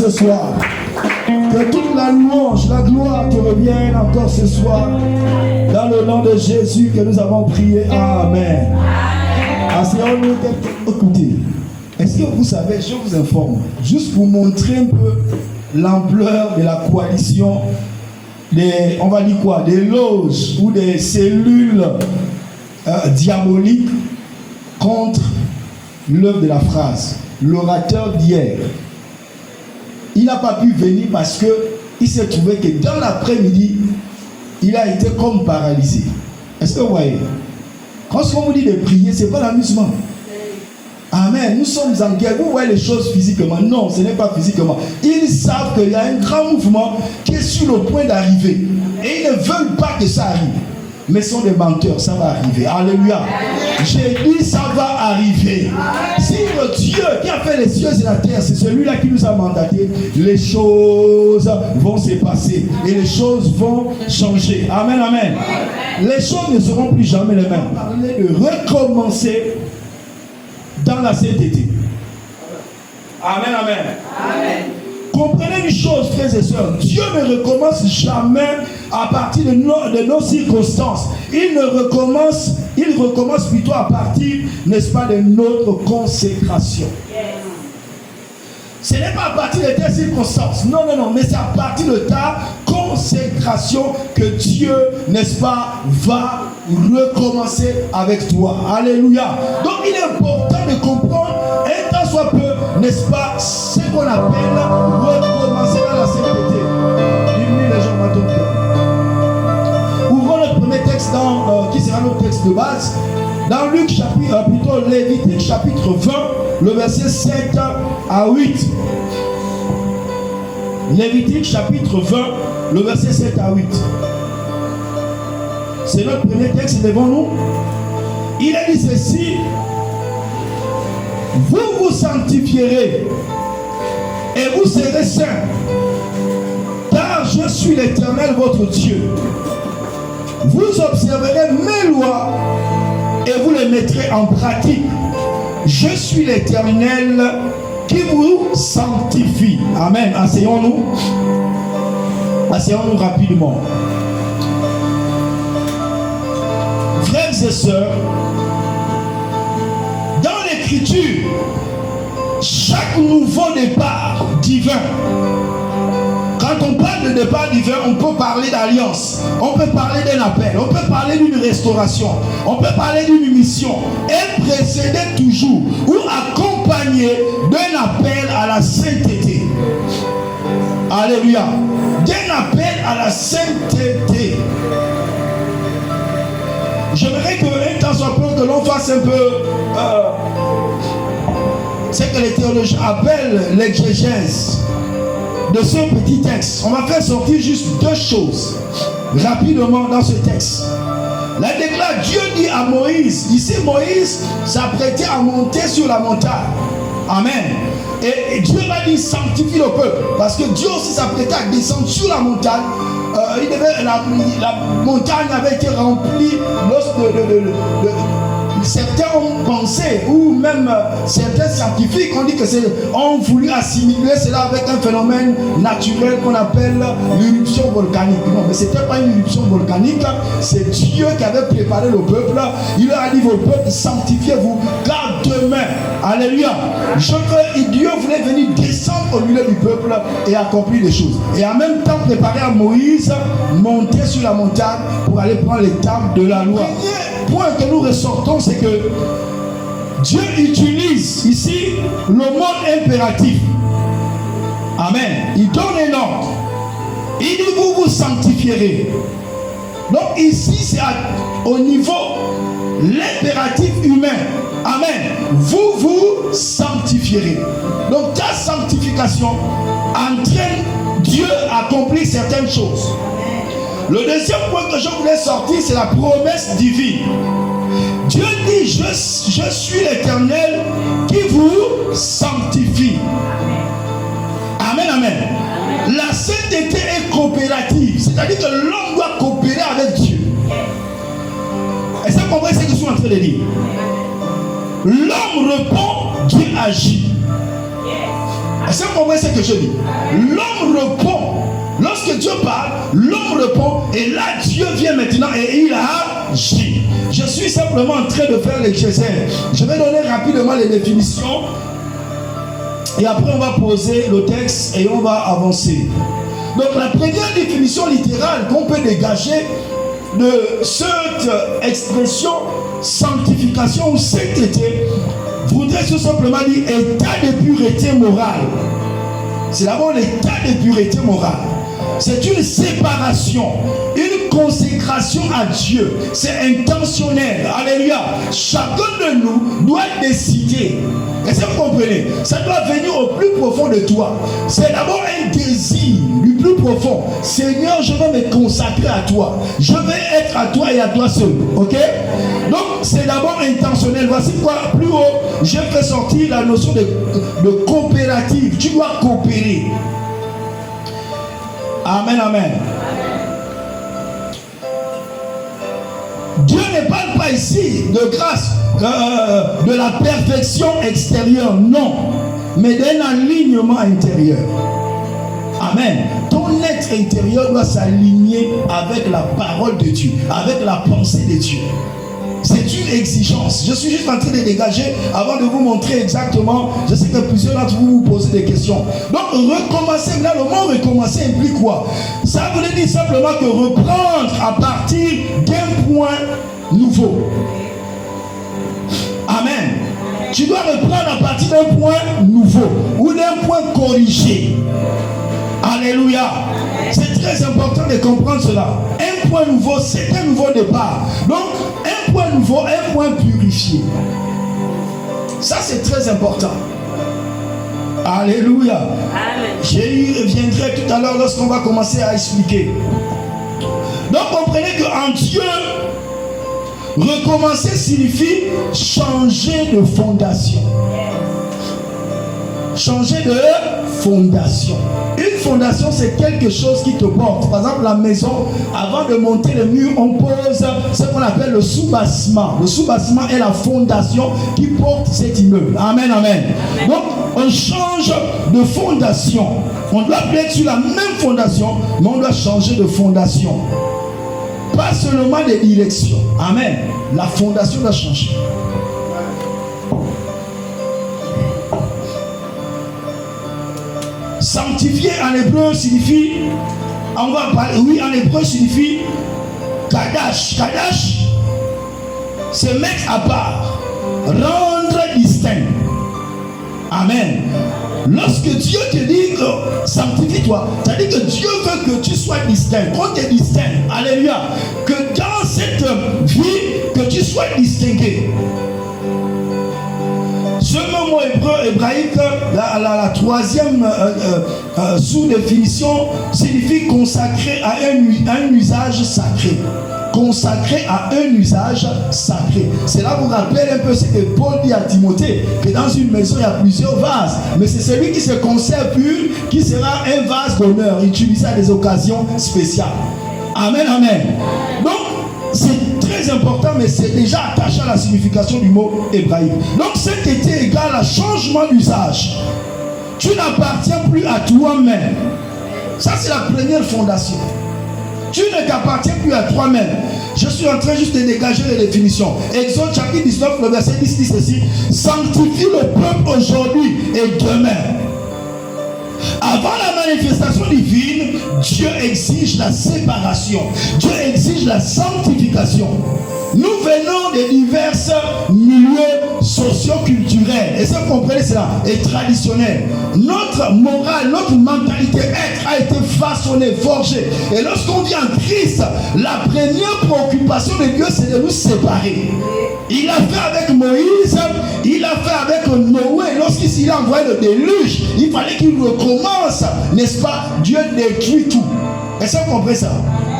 ce soir. Que toute la louange, la gloire te revienne encore ce soir. Dans le nom de Jésus que nous avons prié. Amen. Asseyons-nous. Écoutez, est-ce que vous savez, je vous informe, juste pour montrer un peu l'ampleur de la coalition des, on va dire quoi, des loges ou des cellules diaboliques contre l'œuvre de la phrase. L'orateur d'hier, il n'a pas pu venir parce qu'il s'est trouvé que dans l'après-midi, il a été comme paralysé. Est-ce que vous voyez? Quand on vous dit de prier, ce n'est pas l'amusement. Amen. Nous sommes en guerre. Vous voyez les choses physiquement? Non, ce n'est pas physiquement. Ils savent qu'il y a un grand mouvement qui est sur le point d'arriver. Et ils ne veulent pas que ça arrive. Mais ce sont des menteurs, ça va arriver. Alléluia. J'ai dit ça va arriver. Si le Dieu qui a fait les cieux et la terre, c'est celui-là qui nous a mandatés, les choses vont se passer. Et les choses vont changer. Amen, amen. Les choses ne seront plus jamais les mêmes. Parler de recommencer dans la sainteté. Amen, amen. Amen. Comprenez une chose, frères et sœurs, Dieu ne recommence jamais à partir de nos circonstances. Il recommence plutôt à partir, n'est-ce pas, de notre consécration. Yes. Ce n'est pas à partir de tes circonstances, non, non, non, mais c'est à partir de ta consécration que Dieu, n'est-ce pas, va recommencer avec toi. Alléluia. Donc il est important de comprendre, et tant soit peu, n'est-ce pas, ce qu'on appelle recommencer dans la sainteté. Diminue les gens dans ton cœur. Ouvrons notre premier texte qui sera notre texte de base. Dans Luc chapitre, plutôt Lévitique chapitre 20, le verset 7 à 8. Lévitique chapitre 20, le verset 7 à 8. C'est notre premier texte devant nous. Il a dit ceci: vous vous sanctifierez et vous serez saints, car je suis l'Éternel votre Dieu. Vous observerez mes lois en pratique. Je suis l'Éternel qui vous sanctifie. Amen. Asseyons-nous. Asseyons-nous rapidement. Frères et sœurs, dans l'Écriture, chaque nouveau départ divin, quand on parle de départ divin, on peut parler d'alliance, on peut parler d'un appel, on peut parler d'une restauration, on peut parler d'une mission, et précédé toujours ou accompagné d'un appel à la sainteté. Alléluia. D'un appel à la sainteté. J'aimerais qu'un temps soit peu que l'on fasse un peu ce que les théologiens appellent l'exégèse de ce petit texte. On va faire sortir juste deux choses rapidement dans ce texte. La déclare, Dieu dit à Moïse, ici Moïse s'apprêtait à monter sur la montagne. Amen. Et Dieu va dire sanctifie le peuple. Parce que Dieu aussi s'apprêtait à descendre sur la montagne. La montagne avait été remplie certains ont pensé, ou même certains scientifiques ont dit que ont voulu assimiler cela avec un phénomène naturel qu'on appelle l'éruption volcanique. Non, mais ce n'était pas une éruption volcanique, c'est Dieu qui avait préparé le peuple. Il leur a dit, vos peuples, sanctifiez-vous, car demain, alléluia, Dieu voulait venir descendre au milieu du peuple et accomplir des choses. Et en même temps préparer à Moïse monter sur la montagne pour aller prendre les tables de la loi. Point que nous ressortons, c'est que Dieu utilise ici le mot impératif. Amen. Il donne un ordre. Il dit vous vous sanctifierez. Donc ici c'est au niveau l'impératif humain. Amen. Vous vous sanctifierez. Donc ta sanctification entraîne Dieu à accomplir certaines choses. Le deuxième point que je voulais sortir, c'est la promesse divine. Dieu dit, je suis l'Éternel qui vous sanctifie. Amen, amen. La sainteté est coopérative, c'est-à-dire que l'homme doit coopérer avec Dieu. Est-ce que vous comprenez ce que je suis en train de dire? L'homme répond, Dieu agit. Est-ce que vous comprenez ce que je dis? L'homme répond. Lorsque Dieu parle, l'homme répond et là Dieu vient maintenant et il agit. Je suis simplement en train de faire l'exégèse. Je vais donner rapidement les définitions et après on va poser le texte et on va avancer. Donc la première définition littérale qu'on peut dégager de cette expression sanctification ou sainteté voudrait tout simplement dire état de pureté morale. C'est d'abord l'état de pureté morale. C'est une séparation, une consécration à Dieu. C'est intentionnel. Alléluia. Chacun de nous doit décider. Est-ce que vous comprenez? Ça doit venir au plus profond de toi. C'est d'abord un désir du plus profond. Seigneur, je veux me consacrer à toi. Je veux être à toi et à toi seul. Ok? Donc, c'est d'abord intentionnel. Voici quoi, plus haut, j'ai fait sortir la notion de coopérative. Tu dois coopérer. Amen, amen. Dieu ne parle pas ici de grâce, de la perfection extérieure, non, mais d'un alignement intérieur. Amen. Ton être intérieur doit s'aligner avec la parole de Dieu, avec la pensée de Dieu. C'est une exigence. Je suis juste en train de dégager avant de vous montrer exactement. Je sais que plusieurs d'entre vous vous posez des questions. Donc recommencer, là le mot recommencer implique quoi? Ça veut dire simplement que reprendre à partir d'un point nouveau. Amen. Tu dois reprendre à partir d'un point nouveau ou d'un point corrigé. Alléluia. C'est très important de comprendre cela. Un point nouveau, c'est un nouveau départ. Donc, un point nouveau, un point purifié. Ça, c'est très important. Alléluia. Amen. J'y reviendrai tout à l'heure lorsqu'on va commencer à expliquer. Donc, comprenez qu'en Dieu, recommencer signifie changer de fondation. Changer de fondation. Une fondation, c'est quelque chose qui te porte. Par exemple, la maison, avant de monter le mur, on pose ce qu'on appelle le sous-bassement. Le sous-bassement est la fondation qui porte cet immeuble. Amen, amen. Donc, on change de fondation. On doit être sur la même fondation, mais on doit changer de fondation. Pas seulement de direction. Amen. La fondation doit changer. Sanctifier en hébreu signifie, on va parler, oui, en hébreu signifie Kadash. Kadash, c'est mettre à part, rendre distinct. Amen. Lorsque Dieu te dit que sanctifie-toi, ça dit que Dieu veut que tu sois distinct, qu'on te distingue. Alléluia. Que dans cette vie, que tu sois distingué. Ce mot hébraïque, la troisième sous-définition, signifie consacré à un usage sacré. Consacré à un usage sacré. C'est là vous rappelez un peu ce que Paul dit à Timothée, que dans une maison il y a plusieurs vases, mais c'est celui qui se conserve pur qui sera un vase d'honneur, utilisé à des occasions spéciales. Amen, amen. Donc c'est très important, mais c'est déjà attaché à la signification du mot hébraïque. Donc sainteté égale à changement d'usage. Tu n'appartiens plus à toi-même. Ça c'est la première fondation. Tu ne t'appartiens plus à toi-même. Je suis en train juste de dégager les définitions. Exode chapitre 19, le verset 10 dit ceci: sanctifie le peuple aujourd'hui et demain. Avant la manifestation divine, Dieu exige la séparation. Dieu exige la sanctification. Nous venons de divers milieux socio-culturels. Et ça, vous comprenez cela, et traditionnel. Notre morale, notre mentalité être a été façonnée, forgée. Et lorsqu'on vient en Christ, la première préoccupation de Dieu, c'est de nous séparer. Il a fait avec Moïse, il a fait avec Noé. Lorsqu'il a envoyé le déluge, il fallait qu'il recommence, n'est-ce pas? Dieu détruit tout. Est-ce que vous comprenez ça?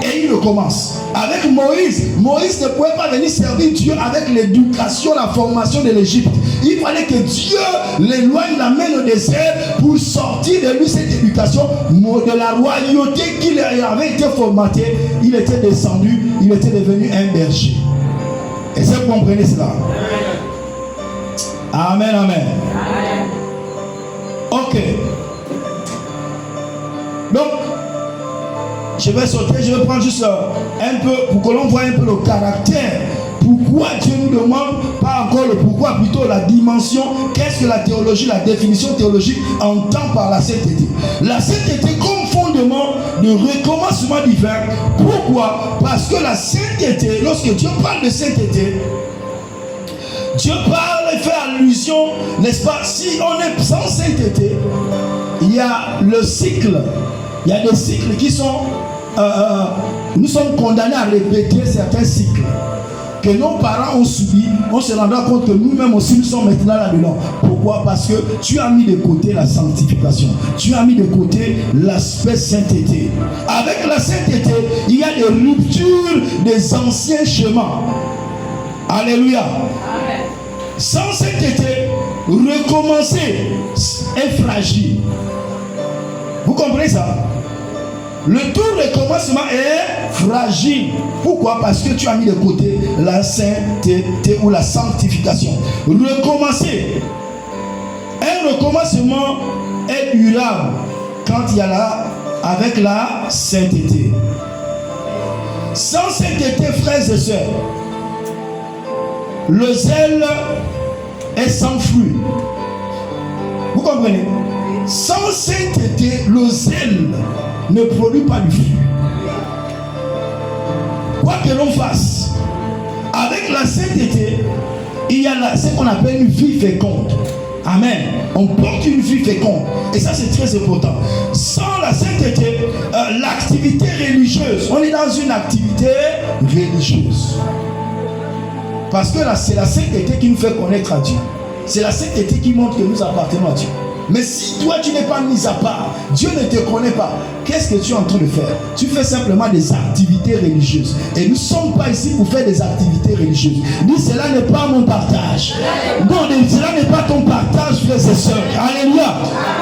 Et il recommence. Avec Moïse, Moïse ne pouvait pas venir servir Dieu avec l'éducation, la formation de l'Égypte. Il fallait que Dieu l'éloigne, l'amène au désert pour sortir de lui cette éducation de la royauté qu'il avait été formaté. Il était descendu, il était devenu un berger. Est-ce que vous comprenez cela? Amen, amen. Ok. Donc, je vais sauter, je vais prendre juste un peu, pour que l'on voit un peu le caractère. Pourquoi Dieu nous demande, pas encore le pourquoi, plutôt la dimension. Qu'est-ce que la théologie, la définition théologique entend par la sainteté? La sainteté comme fondement de recommencement divin. Pourquoi? Parce que la sainteté, lorsque Dieu parle de sainteté, Dieu parle et fait allusion, n'est-ce pas? Si on est sans sainteté, il y a le cycle. Il y a des cycles qui sont... nous sommes condamnés à répéter certains cycles que nos parents ont subis. On se rendra compte que nous-mêmes aussi nous sommes maintenant là-dedans. Pourquoi? Parce que tu as mis de côté la sanctification. Tu as mis de côté l'aspect sainteté. Avec la sainteté, il y a des ruptures des anciens chemins. Alléluia. Amen. Sans sainteté, recommencer est fragile. Vous comprenez ça? Le tout recommencement est fragile. Pourquoi? Parce que tu as mis de côté la sainteté ou la sanctification. Recommencer. Un recommencement est durable quand il y a avec la sainteté. Sans sainteté, frères et sœurs, le zèle est sans fruit. Vous comprenez? Sans sainteté, le zèle ne produit pas du fruit. Quoi que l'on fasse, avec la sainteté, il y a ce qu'on appelle une vie féconde. Amen. On porte une vie féconde. Et ça, c'est très important. Sans la sainteté, l'activité religieuse, on est dans une activité religieuse. Parce que là, c'est la sainteté qui nous fait connaître à Dieu. C'est la sainteté qui montre que nous appartenons à Dieu. Mais si toi tu n'es pas mis à part, Dieu ne te connaît pas, qu'est-ce que tu es en train de faire? Tu fais simplement des activités religieuses. Et nous ne sommes pas ici pour faire des activités religieuses. Dis, cela n'est pas mon partage. Non, cela n'est pas ton partage, frères et sœurs. Alléluia.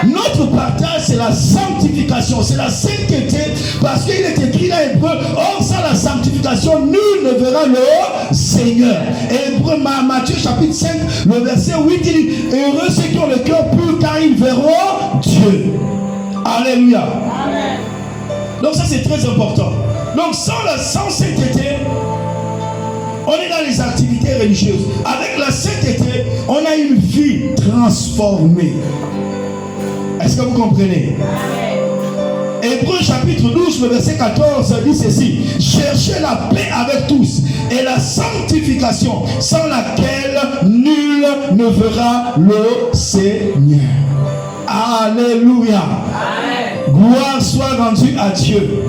Notre partage, c'est la sanctification, c'est la sainteté, parce qu'il est écrit dans Hébreu, or sans la sanctification, nul ne verra le Seigneur. Et Hébreu, Matthieu chapitre 5, le verset 8, il dit, heureux ceux qui ont le cœur pur, car ils verront Dieu. Alléluia. Amen. Donc ça c'est très important. Donc sans sainteté, on est dans les activités religieuses. Avec la sainteté, on a une vie transformée. Est-ce que vous comprenez? Hébreu chapitre 12, le verset 14 dit ceci: cherchez la paix avec tous et la sanctification, sans laquelle nul ne verra le Seigneur. Alléluia. Amen. Gloire soit rendue à Dieu.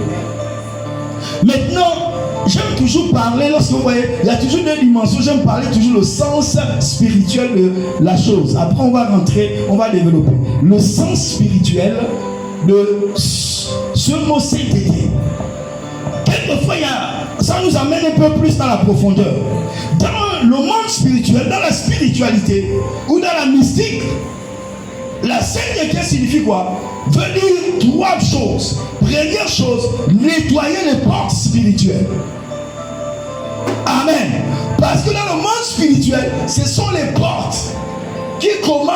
Maintenant, j'aime toujours parler, lorsque vous voyez, il y a toujours deux dimensions. J'aime parler toujours le sens spirituel de la chose. Après, on va rentrer, on va développer. Le sens spirituel de ce mot sainteté. Quelquefois, ça nous amène un peu plus dans la profondeur. Dans le monde spirituel, dans la spiritualité ou dans la mystique, la sainteté signifie quoi? Veut dire trois choses. Première chose, nettoyer les portes spirituelles. Amen. Parce que dans le monde spirituel, ce sont les portes qui commandent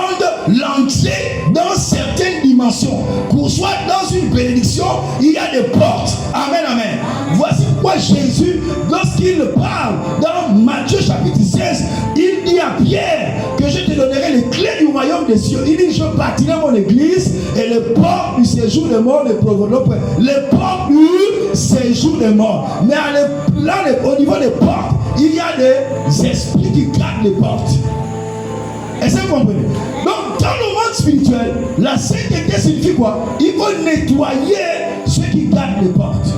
l'entrée dans certaines dimensions. Qu'on soit dans une bénédiction, il y a des portes. Amen, amen. Voici pourquoi Jésus, lorsqu'il parle dans Matthieu chapitre 16, il dit à Pierre que je te donnerai les clés du royaume des cieux. Il dit, je bâtirai mon église et les portes du séjour des morts ne provoqueront pas. Les portes du séjour des morts. Mais là, au niveau des portes, il y a des esprits qui gardent les portes. Est-ce que vous comprenez? Donc, dans le monde spirituel, la sainteté signifie quoi? Il faut nettoyer ceux qui gardent les portes.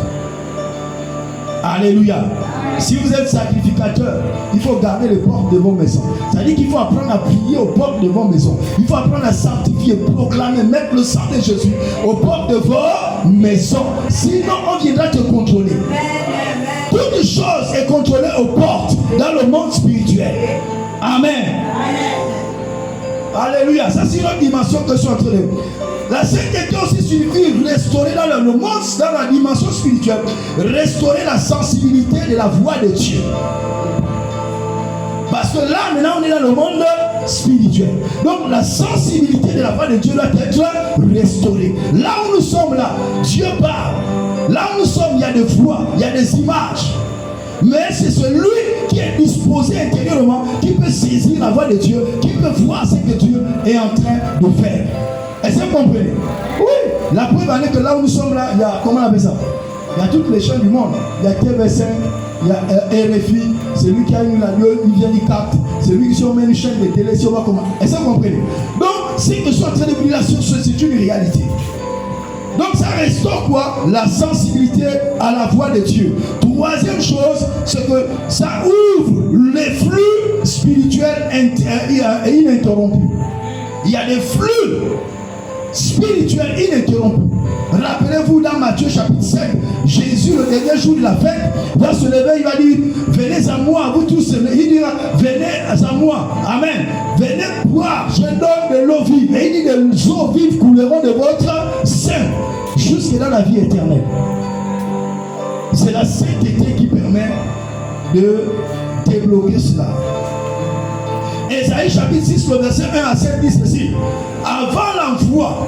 Alléluia. Si vous êtes sacrificateur, il faut garder les portes de vos maisons. C'est-à-dire qu'il faut apprendre à prier aux portes de vos maisons. Il faut apprendre à sanctifier, proclamer, mettre le sang de Jésus aux portes de vos maisons. Sinon, on viendra te contrôler. Toute chose est contrôlée aux portes dans le monde spirituel. Amen. Alléluia. Ça, c'est une autre dimension que je suis en train de... La sainteté aussi signifie restaurer dans le monde, dans la dimension spirituelle, restaurer la sensibilité de la voix de Dieu. Parce que là, maintenant, on est dans le monde spirituel. Donc, la sensibilité de la voix de Dieu doit être restaurée. Là où nous sommes là, Dieu parle. Là où nous sommes, il y a des voix, il y a des images. Mais c'est celui qui est disposé intérieurement, qui peut saisir la voix de Dieu, qui peut voir ce que Dieu est en train de faire. Est-ce que vous comprenez? Oui. La preuve en est que là où nous sommes là, il y a, comment on appelle ça? Il y a toutes les chaînes du monde. Il y a TV5, il y a RFI, c'est lui qui a une radio, il vient, il capte. C'est lui qui met une chaîne de télé, si on va comment. Est-ce que vous comprenez? Donc, ce que je suis en train de vous dire, c'est une réalité. Donc ça restaure quoi? La sensibilité à la voix de Dieu. Troisième chose, c'est que ça ouvre les flux spirituels ininterrompus. Il y a des flux spirituels ininterrompus. Rappelez-vous dans Matthieu chapitre 5, Jésus le dernier jour de la fête va se lever, il va dire, venez à moi, vous tous, il dira, venez à moi, amen, venez boire, je donne de l'eau vive, et il dit, des eaux vives couleront de votre sein, jusque dans la vie éternelle. C'est la sainteté qui permet de débloquer cela. Ésaïe chapitre 6, le verset 1 à 7 dit ceci, avant l'envoi,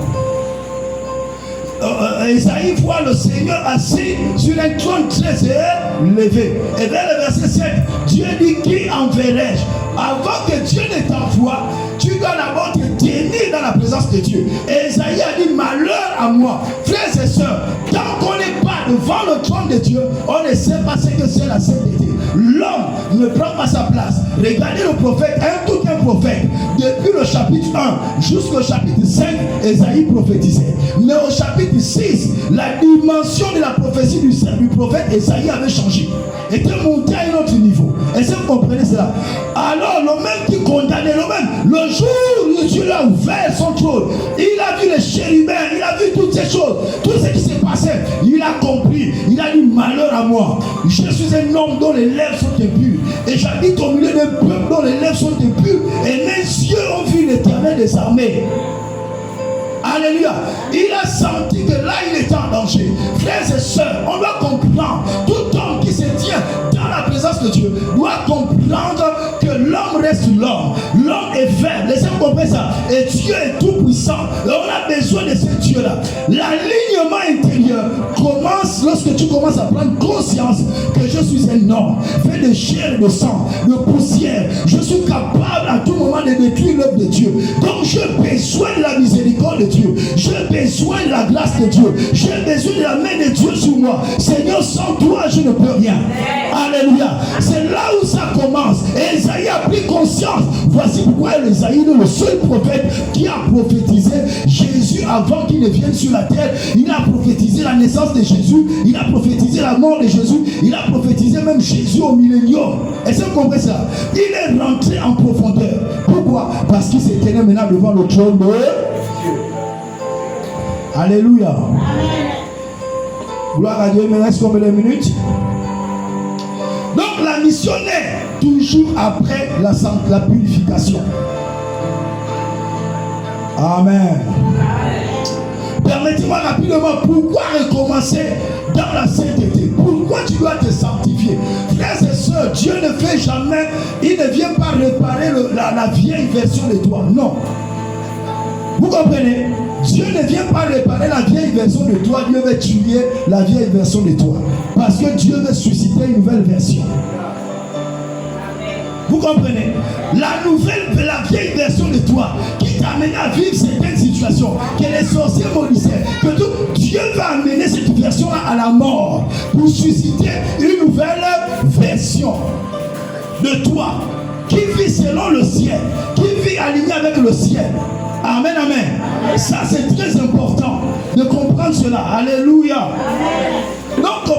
Ésaïe voit le Seigneur assis sur un trône très élevé. Et vers le verset 7, Dieu dit, qui enverrai-je? Avant que Dieu ne t'envoie, tu dois d'abord te tenir dans la présence de Dieu. Et Ésaïe a dit, malheur à moi. Frères et sœurs, tant qu'on n'est pas devant le trône de Dieu, on ne sait pas ce que c'est la sainteté. L'homme ne prend pas sa place. Regardez le prophète, tout un prophète. Depuis le chapitre 1 jusqu'au chapitre 5, Ésaïe prophétisait. Mais au chapitre 6, la dimension de la prophétie du prophète Ésaïe avait changé. Était monté à un autre niveau. Est-ce que vous comprenez cela? Alors, le même qui condamnait, le jour où Dieu a ouvert son trône, il a vu les chérubins, il a vu toutes ces choses, tout ce qui s'est passé. il a compris, il a dit malheur à moi. Je suis un homme dont les lèvres sont impures. Et j'habite au milieu d'un peuple dont les lèvres sont impures. Et mes yeux ont vu l'Éternel des armées. Alléluia. Il a senti que là, il était en danger. Frères et sœurs, on doit comprendre. Tout homme qui se tient dans la présence de Dieu doit comprendre que l'homme reste l'homme. L'homme est faible. Laissez-moi comprendre ça. Et Dieu est tout puissant. Et on a besoin de ce Dieu-là. L'alignement intérieur commence lorsque tu commences à prendre conscience que je suis un homme fait de chair et de sang, de poussière. Je suis capable à tout moment de détruire l'œuvre de Dieu. Donc j'ai besoin de la miséricorde de Dieu. J'ai besoin de la grâce de Dieu. J'ai besoin de la main de Dieu sur moi. Seigneur, sans toi, je ne peux rien. Alléluia. C'est là où ça commence. Et Esaïe a pris conscience. Voici pourquoi Esaïe est le seul prophète qui a prophétisé Jésus avant qu'il ne vienne sur la terre. Il a prophétisé la naissance de Jésus. Il a prophétisé la mort de Jésus. Il a prophétisé même Jésus au millénium. Est-ce que vous comprenez ça? Il est rentré en profondeur. Pourquoi? Parce qu'il s'est tenu maintenant devant le trône de Dieu. Alléluia. Gloire à Dieu. Il me reste combien de minutes? Donc la mission est toujours après la purification. Amen. Permettez-moi rapidement pourquoi recommencer dans la sainteté. Pourquoi tu dois te sanctifier? Frères et sœurs, Dieu ne fait jamais, il ne vient pas réparer la vieille version de toi. Non. Vous comprenez? Dieu ne vient pas réparer la vieille version de toi, Dieu veut tuer la vieille version de toi. Parce que Dieu veut susciter une nouvelle version. Vous comprenez? La vieille version de toi qui t'amène à vivre certaines situations, que les sorciers maudissaient, que Dieu va amener cette version-là à la mort pour susciter une nouvelle version de toi qui vit selon le ciel, qui vit aligné avec le ciel. Amen, amen. Ça, c'est très important de comprendre cela. Alléluia. Amen. Donc,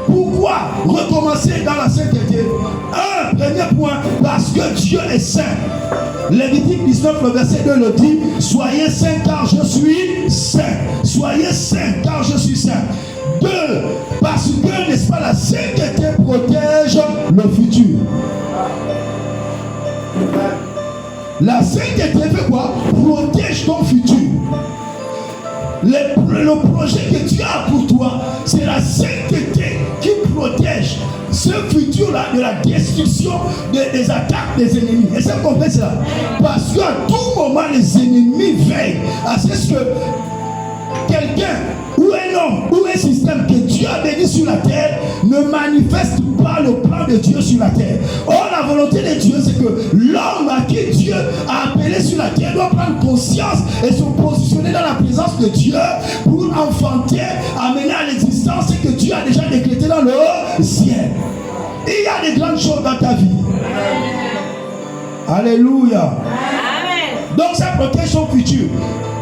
pourquoi recommencer dans la sainteté? Un premier point, parce que Dieu est saint. Lévitique 19, le verset 2 le dit. Soyez saints car je suis saint. Soyez saints car je suis saint. 2, parce que, n'est-ce pas, la sainteté protège le futur. La sainteté fait quoi? Protège ton futur. Le projet que Dieu a pour toi, c'est la sainteté qui protège ce futur-là de la destruction des attaques des ennemis. Et ça, vous comprenez cela? Parce qu'à tout moment, les ennemis veillent à ce que quelqu'un ou un homme ou un système que Dieu a béni sur la terre ne manifeste pas le plan de Dieu sur la terre. Or, la volonté de Dieu, c'est que l'homme à qui Dieu a appelé sur la terre doit prendre conscience et se positionner dans la présence de Dieu pour enfanter, amener à l'existence ce que Dieu a déjà décrété dans le ciel. Et il y a des grandes choses dans ta vie. Alléluia. Amen. Donc, ça protège son futur.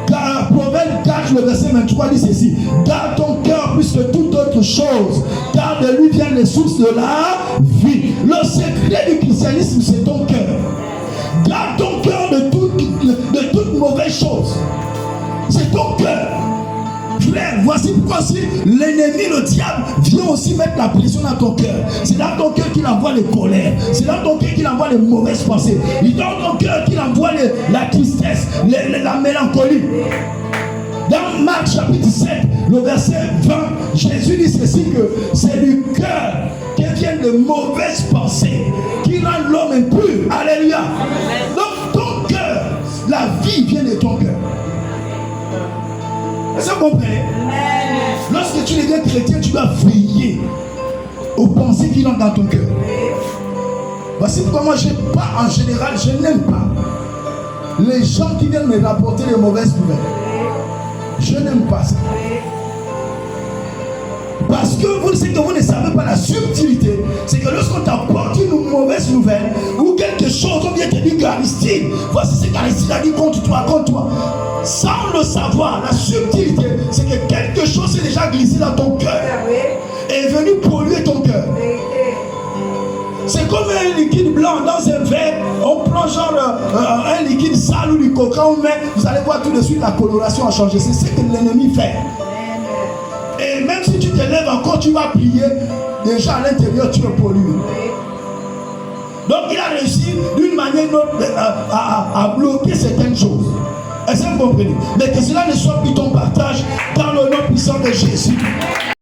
Car Proverbe 4, le verset 23 dit ceci: garde ton cœur plus que toute autre chose, car de lui viennent les sources de la vie. Le secret du christianisme, c'est ton cœur. Garde ton cœur de toute mauvaise chose. C'est ton cœur. Frère, voici pourquoi si l'ennemi, le diable, vient aussi mettre la pression dans ton cœur. C'est dans ton cœur qu'il envoie les colères. C'est dans ton cœur qu'il envoie les mauvaises pensées. C'est dans ton cœur qu'il envoie la tristesse, la mélancolie. Dans Marc chapitre 7, le verset 20, Jésus dit ceci, que c'est du cœur que viennent de mauvaises pensées qui rendent l'homme impur. Alléluia. Donc ton cœur, la vie vient de ton cœur. Est-ce que vous comprenez? Lorsque tu deviens chrétien, tu dois veiller aux pensées qui entrent dans ton cœur. Voici pourquoi moi, en général, je n'aime pas les gens qui viennent me rapporter les mauvaises nouvelles. Je n'aime pas ça. Parce que vous ne savez pas la subtilité. C'est que lorsqu'on t'apporte une mauvaise nouvelle ou quelque chose, on vient te dire qu'Aristide, voici ce qu'Aristide a dit contre toi. Sans le savoir, la subtilité, c'est que quelque chose s'est déjà glissé dans ton cœur et est venu polluer ton cœur. C'est comme un liquide blanc dans un verre. On prend genre un liquide sale ou du coca, on met, vous allez voir tout de suite la coloration a changé. C'est ce que l'ennemi fait. Et même si tu lèves encore, tu vas prier. Déjà à l'intérieur, tu es pollué. Donc il a réussi d'une manière ou d'une autre à bloquer certaines choses. Est-ce que vous comprenez? Mais que cela ne soit plus ton partage dans le nom puissant de Jésus.